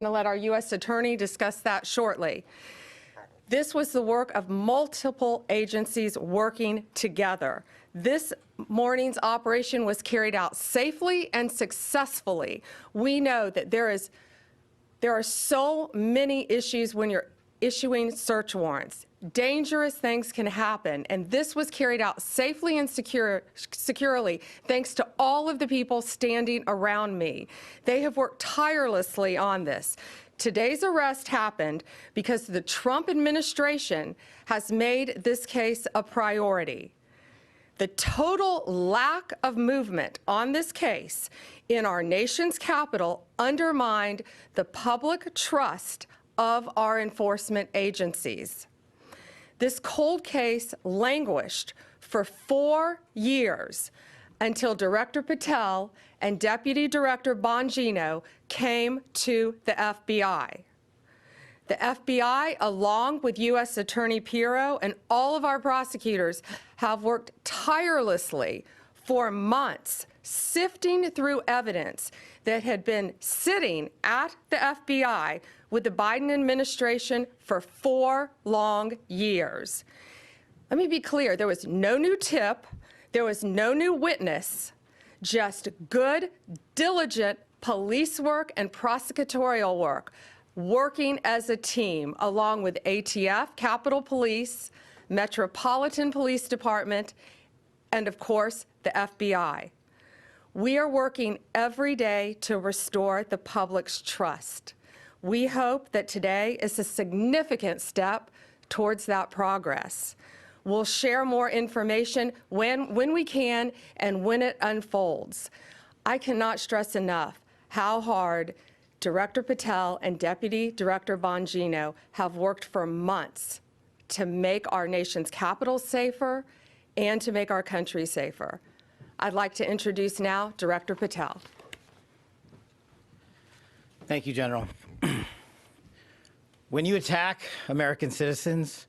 I'm going to let our U.S. Attorney discuss that shortly. This was the work of multiple agencies working together. This morning's operation was carried out safely and successfully. We know that there are so many issues when you're issuing search warrants. Dangerous things can happen, and this was carried out safely and securely thanks to all of the people standing around me. They have worked tirelessly on this. Today's arrest happened because the Trump administration has made this case a priority. The total lack of movement on this case in our nation's capital undermined the public trust of our enforcement agencies. This cold case languished for 4 years until Director Patel and Deputy Director Bongino came to the FBI. The FBI, along with U.S. Attorney Pirro and all of our prosecutors, have worked tirelessly for months, sifting through evidence that had been sitting at the FBI with the Biden administration for 4 long years. Let me be clear, there was no new tip, there was no new witness, just good, diligent police work and prosecutorial work, working as a team along with ATF, Capitol Police, Metropolitan Police Department, and of course, the FBI. We are working every day to restore the public's trust. We hope that today is a significant step towards that progress. We'll share more information when we can and when it unfolds. I cannot stress enough how hard Director Patel and Deputy Director Bongino have worked for months to make our nation's capital safer and to make our country safer. I'd like to introduce now Director Patel. Thank you, General. When you attack American citizens,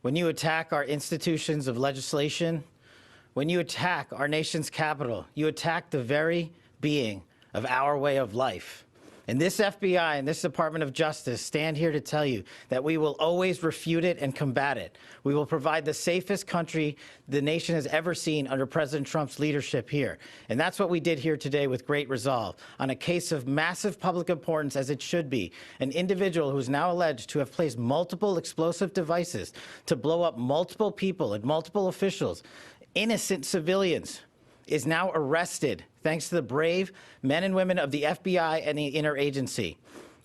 when you attack our institutions of legislation, when you attack our nation's capital, you attack the very being of our way of life. And this FBI and this Department of Justice stand here to tell you that we will always refute it and combat it. We will provide the safest country the nation has ever seen under President Trump's leadership here. And that's what we did here today with great resolve on a case of massive public importance, as it should be. An individual who is now alleged to have placed multiple explosive devices to blow up multiple people and multiple officials, innocent civilians, is now arrested thanks to the brave men and women of the FBI and the interagency.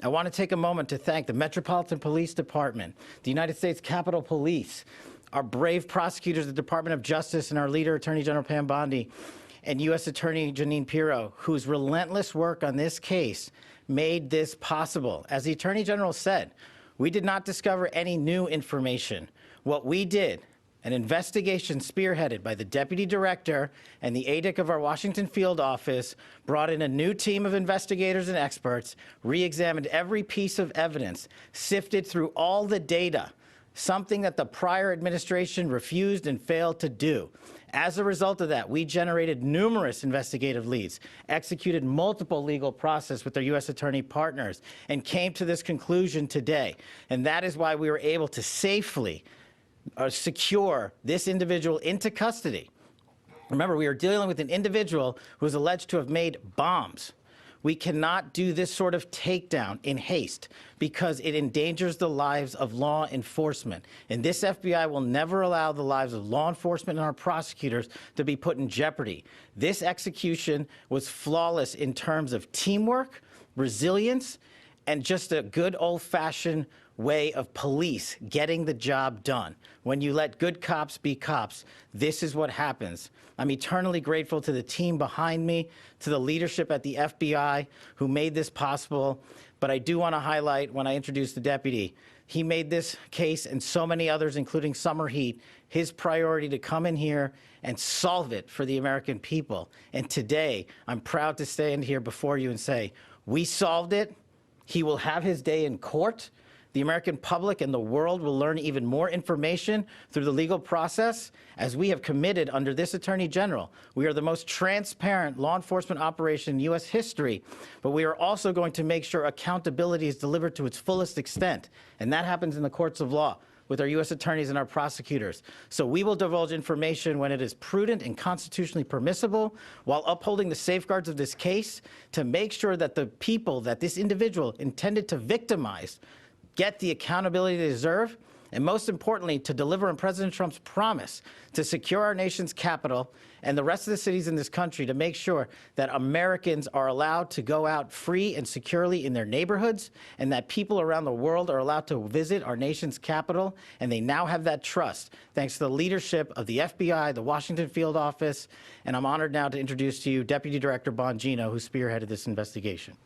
I want to take a moment to thank the Metropolitan Police Department, the United States Capitol Police, our brave prosecutors, the Department of Justice, and our leader, Attorney General Pam Bondi, and U.S. Attorney Jeanine Pirro, whose relentless work on this case made this possible. As the Attorney General said, we did not discover any new information. What we did, an investigation spearheaded by the Deputy Director and the ADIC of our Washington field office, brought in a new team of investigators and experts, re-examined every piece of evidence, sifted through all the data, something that the prior administration refused and failed to do. As a result of that, we generated numerous investigative leads, executed multiple legal process with our U.S. attorney partners, and came to this conclusion today. And that is why we were able to safely secure this individual into custody. Remember, we are dealing with an individual who is alleged to have made bombs. We cannot do this sort of takedown in haste because it endangers the lives of law enforcement. And this FBI will never allow the lives of law enforcement and our prosecutors to be put in jeopardy. This execution was flawless in terms of teamwork, resilience, and just a good old-fashioned way of police getting the job done. When you let good cops be cops, this is what happens. I'm eternally grateful to the team behind me, to the leadership at the FBI who made this possible. But I do want to highlight, when I introduced the deputy, he made this case and so many others, including Summer Heat, his priority to come in here and solve it for the American people. And today, I'm proud to stand here before you and say, we solved it. He will have his day in court. The American public and the world will learn even more information through the legal process, as we have committed under this Attorney General. We are the most transparent law enforcement operation in U.S. history, but we are also going to make sure accountability is delivered to its fullest extent, and that happens in the courts of law with our U.S. attorneys and our prosecutors. So we will divulge information when it is prudent and constitutionally permissible, while upholding the safeguards of this case to make sure that the people that this individual intended to victimize get the accountability they deserve, and most importantly, to deliver on President Trump's promise to secure our nation's capital and the rest of the cities in this country to make sure that Americans are allowed to go out free and securely in their neighborhoods, and that people around the world are allowed to visit our nation's capital, and they now have that trust thanks to the leadership of the FBI, the Washington Field Office, and I'm honored now to introduce to you Deputy Director Bongino, who spearheaded this investigation.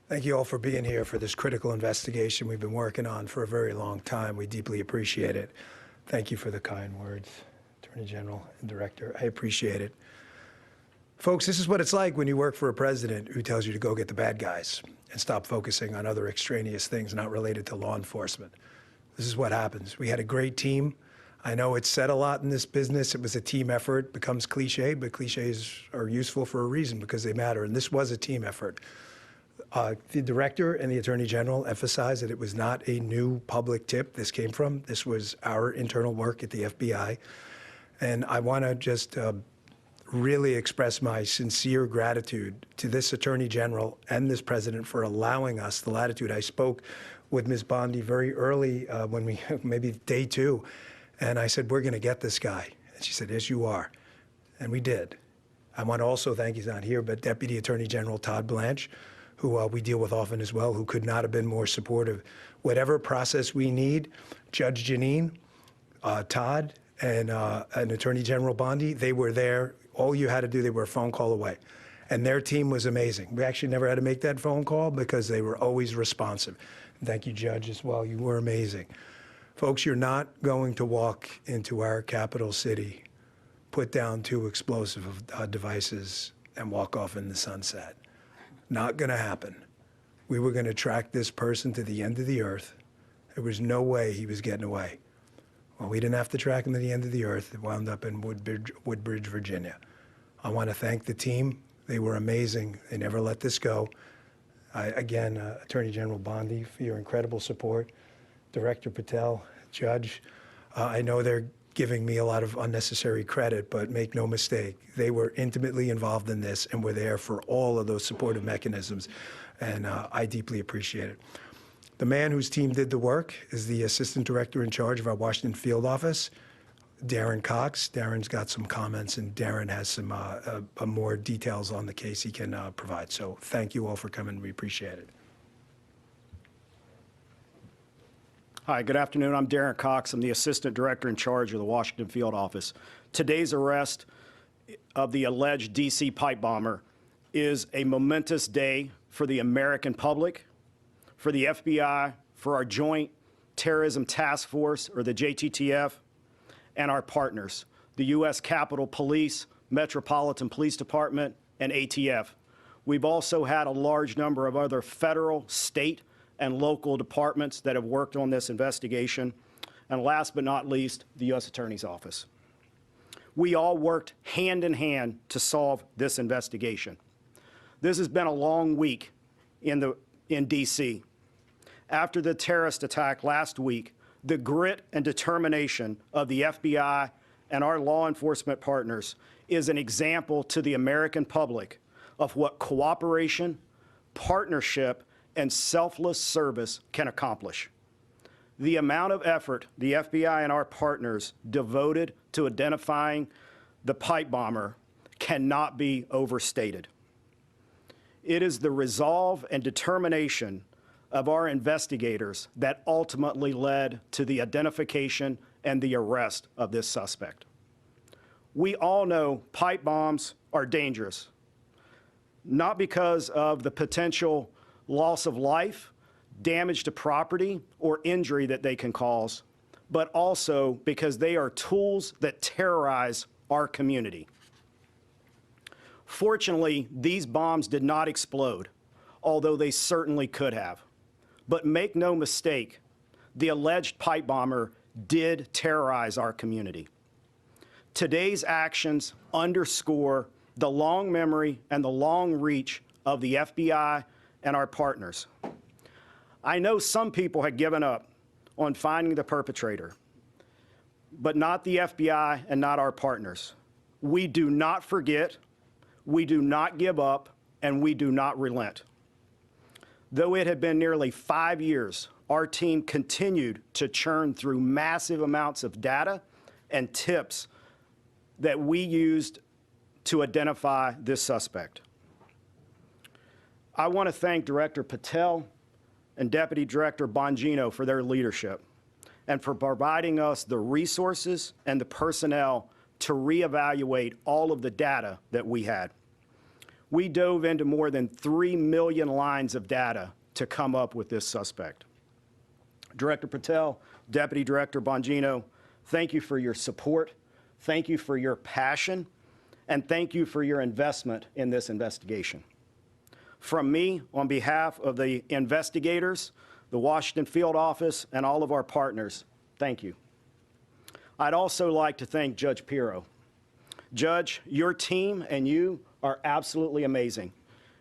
Thank you all for being here for this critical investigation we've been working on for a very long time. We deeply appreciate it. Thank you for the kind words, Attorney General and Director. I appreciate it. Folks, this is what it's like when you work for a president who tells you to go get the bad guys and stop focusing on other extraneous things not related to law enforcement. This is what happens. We had a great team. I know it's said a lot in this business. It was a team effort. It becomes cliche, but cliches are useful for a reason because they matter. And this was a team effort. The director and the attorney general emphasized that it was not a new public tip this came from. This was our internal work at the FBI. And I want to just really express my sincere gratitude to this attorney general and this president for allowing us the latitude. I spoke with Ms. Bondi very early when we, maybe day 2, and I said, we're going to get this guy. And she said, yes, you are. And we did. I want to also thank, he's not here, but Deputy Attorney General Todd Blanche, who we deal with often as well, who could not have been more supportive. Whatever process we need, Judge Janine, Todd, and Attorney General Bondi, they were there. All you had to do, they were a phone call away. And their team was amazing. We actually never had to make that phone call because they were always responsive. And thank you, Judge, as well. You were amazing. Folks, you're not going to walk into our capital city, put down 2 explosive devices, and walk off in the sunset. Not going to happen. We were going to track this person to the end of the earth. There was no way he was getting away. Well, we didn't have to track him to the end of the earth. It wound up in Woodbridge, Virginia. I want to thank the team. They were amazing. They never let this go. Again, Attorney General Bondi, for your incredible support. Director Patel, Judge, I know they're giving me a lot of unnecessary credit, but make no mistake, they were intimately involved in this and were there for all of those supportive mechanisms, and I deeply appreciate it. The man whose team did the work is the Assistant Director in charge of our Washington Field Office, Darren Cox. Darren's got some comments, and Darren has some more details on the case he can provide. So thank you all for coming. We appreciate it. Hi, good afternoon. I'm Darren Cox. I'm the Assistant Director in charge of the Washington Field Office. Today's arrest of the alleged D.C. pipe bomber is a momentous day for the American public, for the FBI, for our Joint Terrorism Task Force, or the JTTF, and our partners, the U.S. Capitol Police, Metropolitan Police Department, and ATF. We've also had a large number of other federal, state, and local departments that have worked on this investigation. And last but not least, the U.S. Attorney's Office. We all worked hand in hand to solve this investigation. This has been a long week in D.C. After the terrorist attack last week, the grit and determination of the FBI and our law enforcement partners is an example to the American public of what cooperation, partnership, and selfless service can accomplish. The amount of effort the FBI and our partners devoted to identifying the pipe bomber cannot be overstated. It is the resolve and determination of our investigators that ultimately led to the identification and the arrest of this suspect. We all know pipe bombs are dangerous, not because of the potential loss of life, damage to property, or injury that they can cause, but also because they are tools that terrorize our community. Fortunately, these bombs did not explode. although they certainly could have. But make no mistake, the alleged pipe bomber did terrorize our community. Today's actions underscore the long memory and the long reach of the FBI and our partners. I know some people had given up on finding the perpetrator, but not the FBI and not our partners. We do not forget, we do not give up, and we do not relent. Though it had been nearly 5 years, our team continued to churn through massive amounts of data and tips that we used to identify this suspect. I want to thank Director Patel and Deputy Director Bongino for their leadership and for providing us the resources and the personnel to reevaluate all of the data that we had. We dove into more than 3 million lines of data to come up with this suspect. Director Patel, Deputy Director Bongino, thank you for your support, thank you for your passion, and thank you for your investment in this investigation. From me, on behalf of the investigators, the Washington Field Office, and all of our partners, thank you. I'd also like to thank Judge Pirro. Judge, your team and you are absolutely amazing.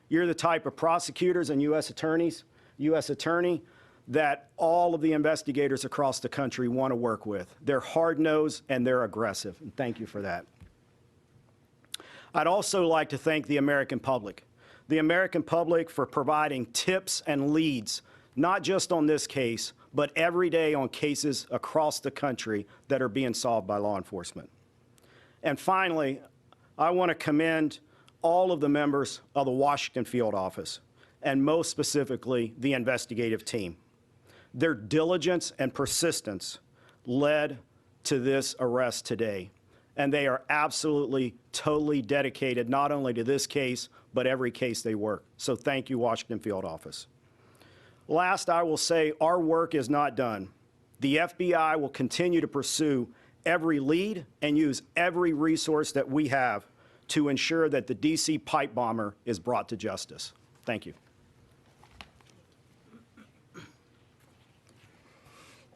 You're the type of prosecutors and U.S. attorney that all of the investigators across the country want to work with. They're hard-nosed and they're aggressive, and thank you for that. I'd also like to thank the American public. The American public for providing tips and leads, not just on this case, but every day on cases across the country that are being solved by law enforcement. And finally, I want to commend all of the members of the Washington Field Office, and most specifically, the investigative team. Their diligence and persistence led to this arrest today, and they are absolutely, totally dedicated not only to this case, but every case they work. So thank you, Washington Field Office. Last, I will say our work is not done. The FBI will continue to pursue every lead and use every resource that we have to ensure that the DC pipe bomber is brought to justice. Thank you.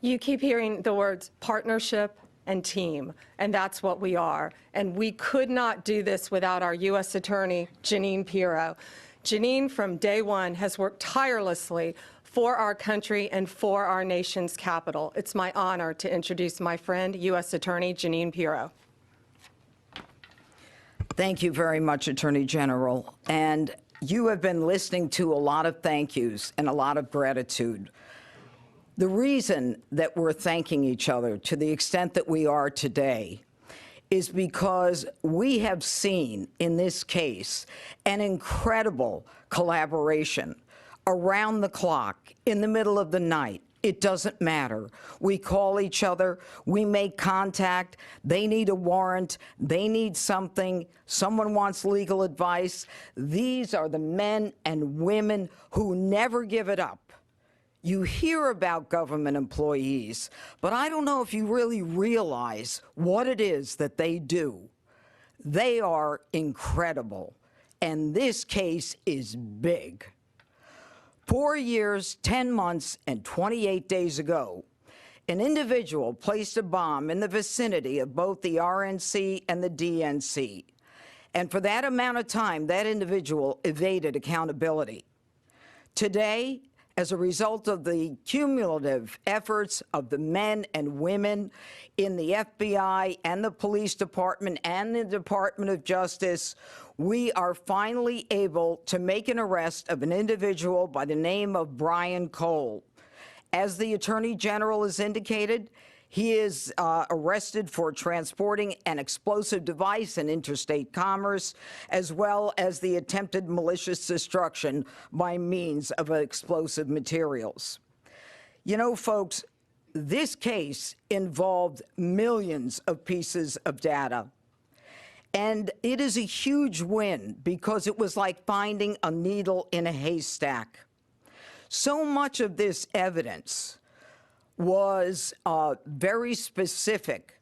You keep hearing the words partnership and team, and that's what we are. And we could not do this without our U.S. Attorney, Jeanine Pirro. Jeanine, from day one, has worked tirelessly for our country and for our nation's capital. It's my honor to introduce my friend, U.S. Attorney Jeanine Pirro. Thank you very much, Attorney General. And you have been listening to a lot of thank yous and a lot of gratitude. The reason that we're thanking each other to the extent that we are today is because we have seen in this case an incredible collaboration around the clock, in the middle of the night. It doesn't matter. We call each other, we make contact, they need a warrant, they need something, someone wants legal advice. These are the men and women who never give it up. You hear about government employees, but I don't know if you really realize what it is that they do. They are incredible, and this case is big. 4 years, 10 months, and 28 days ago, an individual placed a bomb in the vicinity of both the RNC and the DNC. And for that amount of time, that individual evaded accountability. Today, as a result of the cumulative efforts of the men and women in the FBI and the police department and the Department of Justice, we are finally able to make an arrest of an individual by the name of Brian Cole. As the Attorney General has indicated, he is arrested for transporting an explosive device in interstate commerce, as well as the attempted malicious destruction by means of explosive materials. You know, folks, this case involved millions of pieces of data. And it is a huge win because it was like finding a needle in a haystack. So much of this evidence was very specific,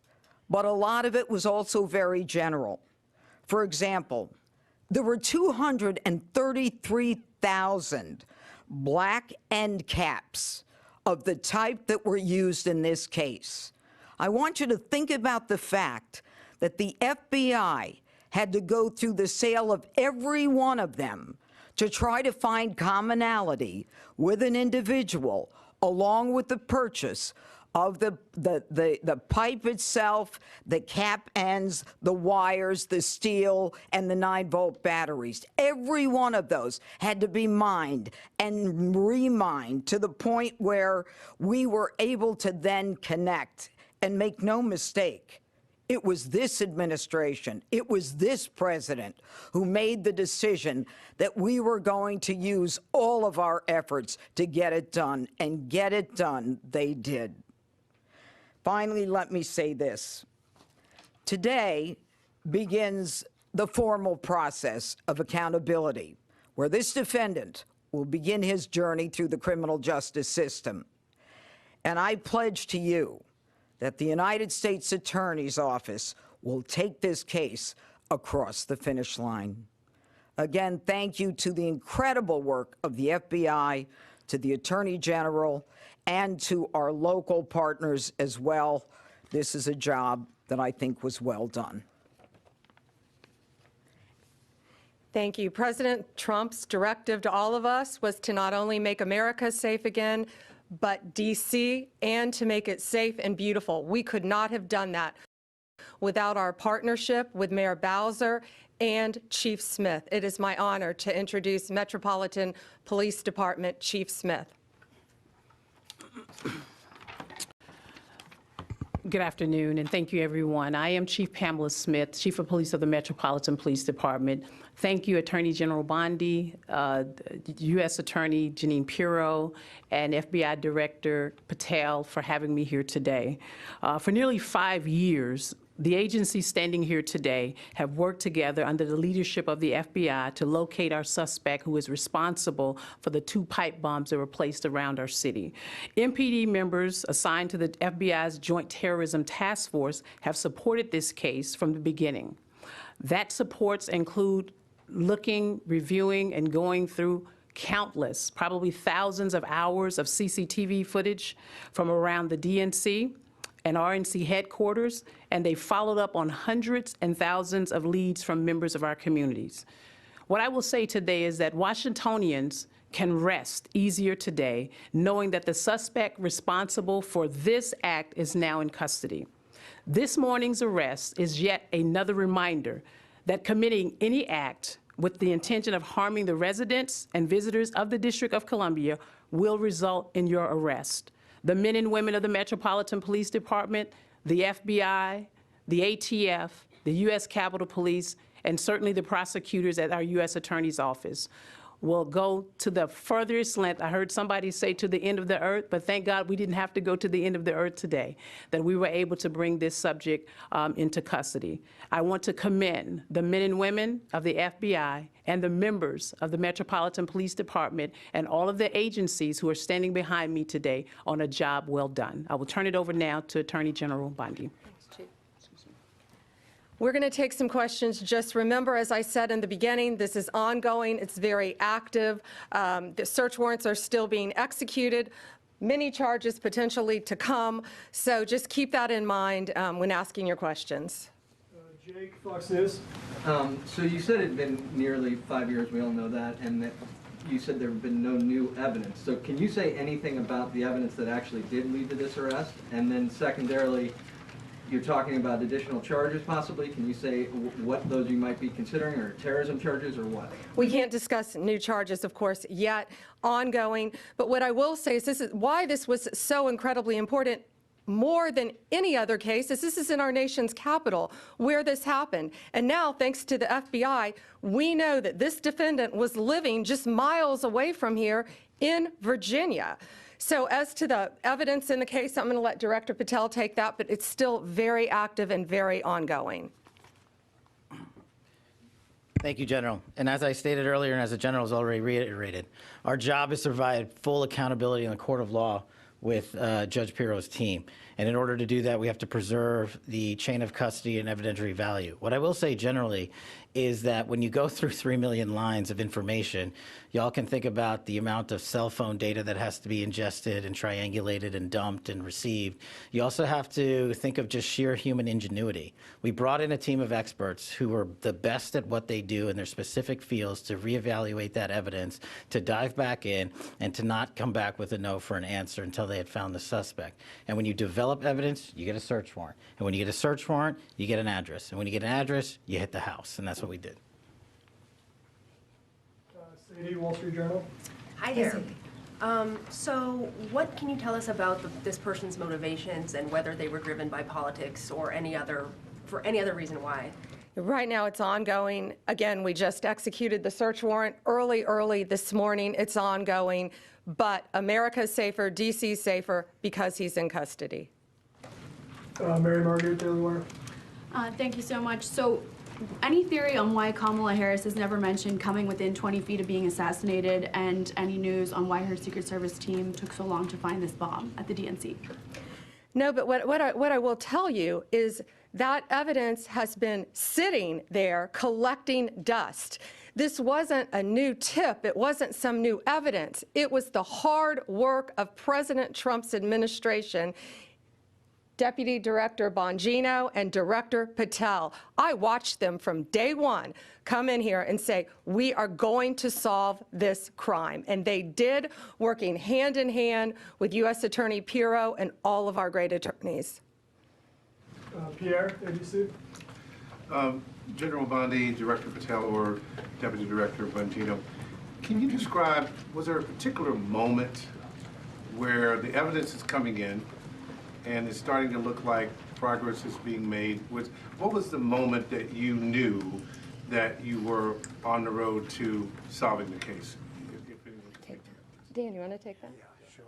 but a lot of it was also very general. For example, there were 233 1,000 black end caps of the type that were used in this case. I want you to think about the fact that the FBI had to go through the sale of every one of them to try to find commonality with an individual, along with the purchase of the pipe itself, the cap ends, the wires, the steel, and the 9-volt batteries. Every one of those had to be mined and remined to the point where we were able to then connect. And make no mistake, it was this administration, it was this president who made the decision that we were going to use all of our efforts to get it done, and get it done they did. Finally, let me say this. Today begins the formal process of accountability, where this defendant will begin his journey through the criminal justice system. And I pledge to you that the United States Attorney's Office will take this case across the finish line. Again, thank you to the incredible work of the FBI, to the Attorney General, and to our local partners as well. This is a job that I think was well done. Thank you. President Trump's directive to all of us was to not only make America safe again, but D.C., and to make it safe and beautiful. We could not have done that without our partnership with Mayor Bowser and Chief Smith. It is my honor to introduce Metropolitan Police Department Chief Smith. Good afternoon, and thank you, everyone. I am Chief Pamela Smith, Chief of Police of the Metropolitan Police Department. Thank you, Attorney General Bondi, U.S. Attorney Jeanine Pirro, and FBI Director Patel for having me here today. For nearly 5 years, the agencies standing here today have worked together under the leadership of the FBI to locate our suspect who is responsible for the 2 pipe bombs that were placed around our city. MPD members assigned to the FBI's Joint Terrorism Task Force have supported this case from the beginning. That supports include looking, reviewing, and going through countless, probably thousands of hours of CCTV footage from around the DNC and RNC headquarters, and they followed up on hundreds and thousands of leads from members of our communities. What I will say today is that Washingtonians can rest easier today knowing that the suspect responsible for this act is now in custody. This morning's arrest is yet another reminder that committing any act with the intention of harming the residents and visitors of the District of Columbia will result in your arrest. The men and women of the Metropolitan Police Department, the FBI, the ATF, the U.S. Capitol Police, and certainly the prosecutors at our U.S. Attorney's Office will go to the furthest length. I heard somebody say to the end of the earth, but thank God we didn't have to go to the end of the earth today, that we were able to bring this subject into custody. I want to commend the men and women of the FBI and the members of the Metropolitan Police Department and all of the agencies who are standing behind me today on a job well done. I will turn it over now to Attorney General Bondi. We're going to take some questions. Just remember, as I said in the beginning, this is ongoing. It's very active. The search warrants are still being executed. Many charges potentially to come. So just keep that in mind when asking your questions. Jake, Fox News. So you said it had been nearly 5 years, we all know that, and that you said there have been no new evidence. So can you say anything about the evidence that actually did lead to this arrest? And then secondarily, you're talking about additional charges possibly. Can you say what those you might be considering, or terrorism charges, or what? We can't discuss new charges, of course, yet, ongoing. But what I will say is this is why this was so incredibly important, more than any other case, is this is in our nation's capital where this happened. And now, thanks to the FBI, we know that this defendant was living just miles away from here in Virginia. So as to the evidence in the case, I'm going to let Director Patel take that, but it's still very active and very ongoing. Thank you, General. And as I stated earlier, and as the General has already reiterated, our job is to provide full accountability in the court of law with Judge Pirro's team. And in order to do that, we have to preserve the chain of custody and evidentiary value. What I will say generally is that when you go through 3 million lines of information, y'all can think about the amount of cell phone data that has to be ingested and triangulated and dumped and received. You also have to think of just sheer human ingenuity. We brought in a team of experts who were the best at what they do in their specific fields to reevaluate that evidence, to dive back in, and to not come back with a no for an answer until they had found the suspect. And when you develop evidence, you get a search warrant. And when you get a search warrant, you get an address. And when you get an address, you hit the house. And that's what we did. Sadie, Wall Street Journal. Hi there. So what can you tell us about this person's motivations and whether they were driven by politics or for any other reason why? Right now, it's ongoing. Again, we just executed the search warrant early this morning. It's ongoing. But America's safer, DC's safer because he's in custody. Mary Margaret, Daily Wire. Thank you so much. So, any theory on why Kamala Harris is never mentioned coming within 20 feet of being assassinated, and any news on why her Secret Service team took so long to find this bomb at the DNC? No, but what I will tell you is that evidence has been sitting there collecting dust. This wasn't a new tip. It wasn't some new evidence. It was the hard work of President Trump's administration, Deputy Director Bongino and Director Patel. I watched them from day one come in here and say, we are going to solve this crime. And they did, working hand in hand with U.S. Attorney Pirro and all of our great attorneys. Pierre, ABC. General Bondi, Director Patel, or Deputy Director Bongino, can you describe, was there a particular moment where the evidence is coming in and it's starting to look like progress is being made? What was the moment that you knew that you were on the road to solving the case? Dan, you want to take that? Yeah, sure.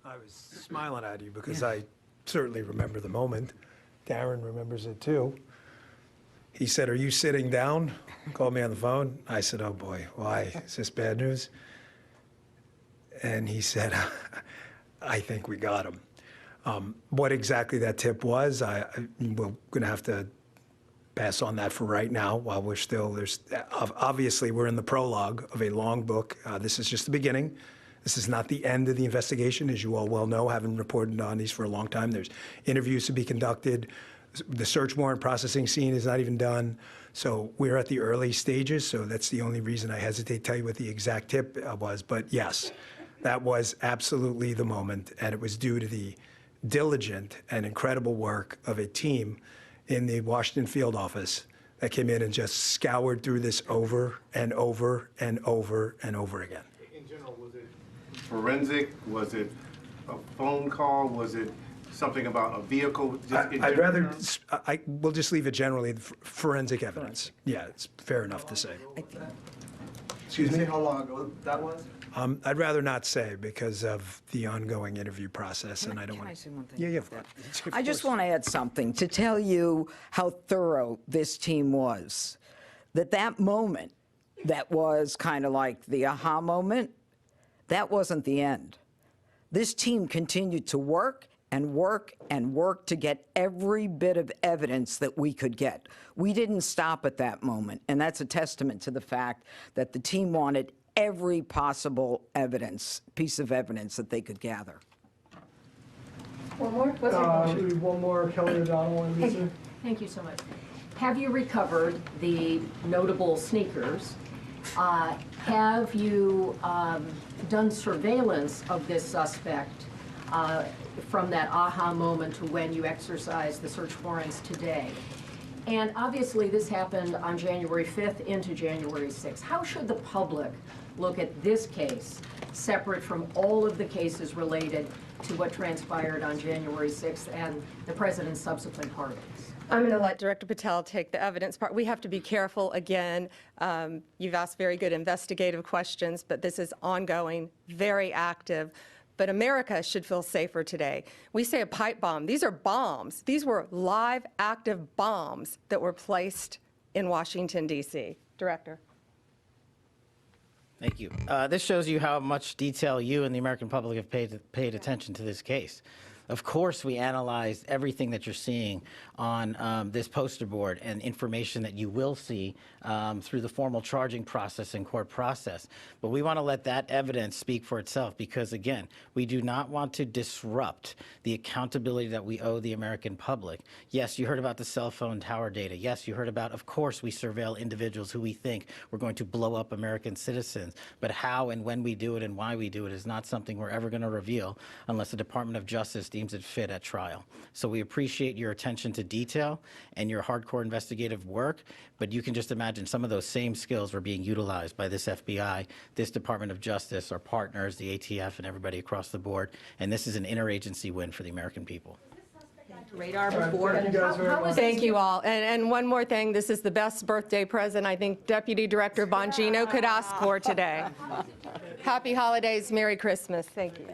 I was smiling at you because I certainly remember the moment. Darren remembers it too. He said, "Are you sitting down?" Called me on the phone. I said, "Oh boy, why? Is this bad news?" And he said, "I think we got him." What exactly that tip was, we're going to have to pass on that for right now while we're still, obviously we're in the prologue of a long book. This is just the beginning. This is not the end of the investigation, as you all well know, having reported on these for a long time. There's interviews to be conducted. The search warrant processing scene is not even done. So we're at the early stages, so that's the only reason I hesitate to tell you what the exact tip was. But yes, that was absolutely the moment, and it was due to the diligent and incredible work of a team in the Washington field office that came in and just scoured through this over and over and over and over again. In general, was it forensic? Was it a phone call? Was it something about a vehicle? We'll just leave it generally, forensic evidence. Yeah, it's fair enough to say. Excuse me, how long ago that was? I'd rather not say because of the ongoing interview process, and I don't want to. Can I say one thing? Yeah, about of that? I just course. want to add something to tell you how thorough this team was. That moment that was kind of like the aha moment, that wasn't the end. This team continued to work and work and work to get every bit of evidence that we could get. We didn't stop at that moment, and that's a testament to the fact that the team wanted every possible piece of evidence that they could gather. One more? One more, Kelly O'Donnell, NBC. Thank you so much. Have you recovered the notable sneakers? Have you done surveillance of this suspect from that aha moment to when you exercised the search warrants today? And obviously this happened on January 5th into January 6th. How should the public look at this case separate from all of the cases related to what transpired on January 6th and the president's subsequent pardons? I'm going to let Director Patel take the evidence part. We have to be careful again. You've asked very good investigative questions, but this is ongoing, very active. But America should feel safer today. We say a pipe bomb. These are bombs. These were live, active bombs that were placed in Washington, D.C. Director. Thank you. This shows you how much detail you and the American public have paid attention to this case. Of course, we analyzed everything that you're seeing on this poster board and information that you will see through the formal charging process and court process. But we want to let that evidence speak for itself because, again, we do not want to disrupt the accountability that we owe the American public. Yes, you heard about the cell phone tower data. Yes, you heard about, of course, we surveil individuals who we think we're going to blow up American citizens. But how and when we do it and why we do it is not something we're ever going to reveal unless the Department of Justice deems it fit at trial. So we appreciate your attention to detail and your hardcore investigative work, but you can just imagine some of those same skills were being utilized by this FBI, this Department of Justice, our partners, the ATF, and everybody across the board. And this is an interagency win for the American people. Radar Thank before. you guys very much. Thank you all. And one more thing, this is the best birthday present I think Deputy Director Bongino could ask for today. Happy holidays, Merry Christmas. Thank you.